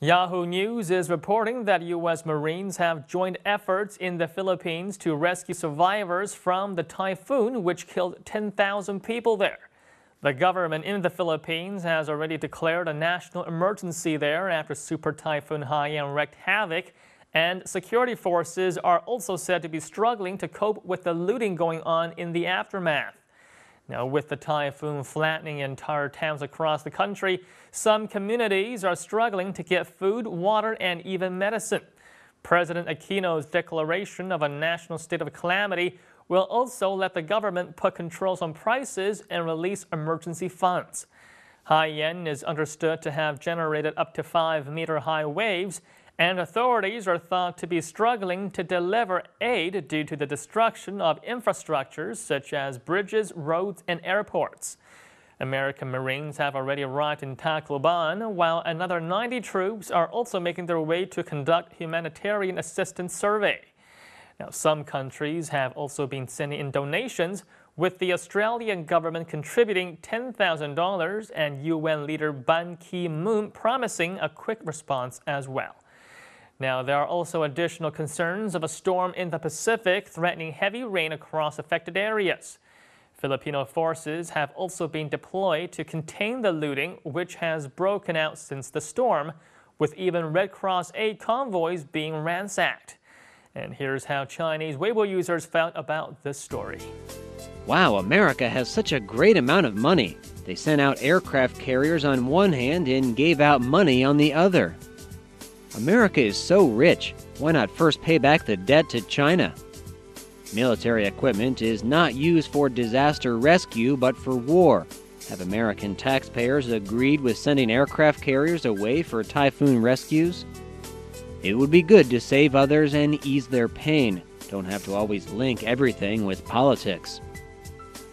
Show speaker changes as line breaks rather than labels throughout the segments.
Yahoo News is reporting that U.S. Marines have joined efforts in the Philippines to rescue survivors from the typhoon which killed 10,000 people there. The government in the Philippines has already declared a national emergency there after Super Typhoon Haiyan wreaked havoc, and security forces are also said to be struggling to cope with the looting going on in the aftermath. Now, with the typhoon flattening entire towns across the country, some communities are struggling to get food, water, and even medicine. President Aquino's declaration of a national state of calamity will also let the government put controls on prices and release emergency funds. Haiyan is understood to have generated up to 5-meter-high waves, and authorities are thought to be struggling to deliver aid due to the destruction of infrastructures such as bridges, roads, and airports. American Marines have already arrived in Tacloban, while another 90 troops are also making their way to conduct humanitarian assistance survey. Now, some countries have also been sending in donations, with the Australian government contributing $10,000 and UN leader Ban Ki-moon promising a quick response as well. Now, there are also additional concerns of a storm in the Pacific threatening heavy rain across affected areas. Filipino forces have also been deployed to contain the looting, which has broken out since the storm, with even Red Cross aid convoys being ransacked. And here's how Chinese Weibo users felt about this story.
Wow, America has such a great amount of money. They sent out aircraft carriers on one hand and gave out money on the other. America is so rich, why not first pay back the debt to China? Military equipment is not used for disaster rescue, but for war. Have American taxpayers agreed with sending aircraft carriers away for typhoon rescues? It would be good to save others and ease their pain. Don't have to always link everything with politics.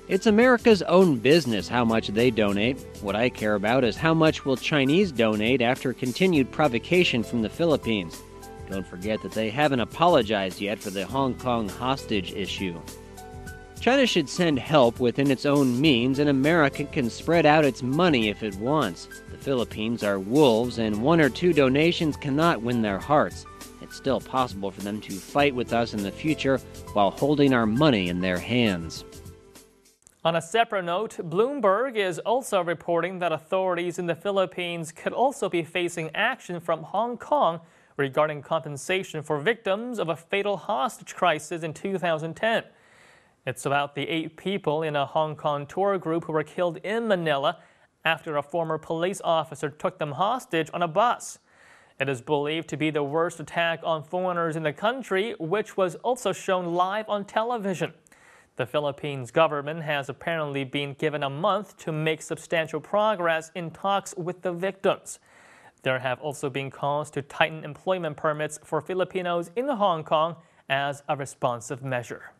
It's America's own business how much they donate. What I care about is how much will Chinese donate after continued provocation from the Philippines. Don't forget that they haven't apologized yet for the Hong Kong hostage issue. China should send help within its own means, and America can spread out its money if it wants. The Philippines are wolves, and 1 or 2 donations cannot win their hearts. It's still possible for them to fight with us in the future while holding our money in their hands.
On a separate note, Bloomberg is also reporting that authorities in the Philippines could also be facing action from Hong Kong regarding compensation for victims of a fatal hostage crisis in 2010. It's about the 8 people in a Hong Kong tour group who were killed in Manila after a former police officer took them hostage on a bus. It is believed to be the worst attack on foreigners in the country, which was also shown live on television. The Philippines government has apparently been given a month to make substantial progress in talks with the victims. There have also been calls to tighten employment permits for Filipinos in Hong Kong as a responsive measure.